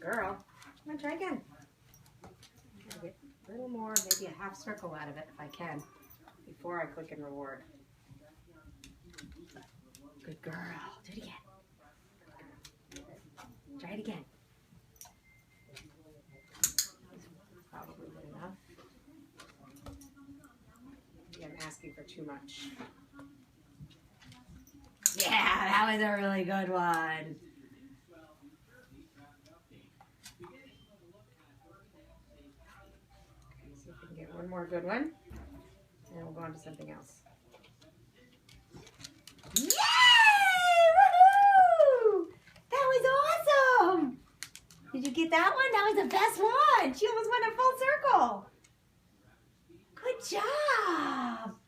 girl. Come on, try again. Get a little more, maybe a half circle out of it if I can, before I click and reward. Good girl. Do it again. Try it again. Probably good enough. Maybe I'm asking for too much. Yeah, that was a really good one. Okay, see if we can get one more good one, and then we'll go on to something else. Yay! Woohoo! That was awesome! Did you get that one? That was the best one. She almost went a full circle. Good job.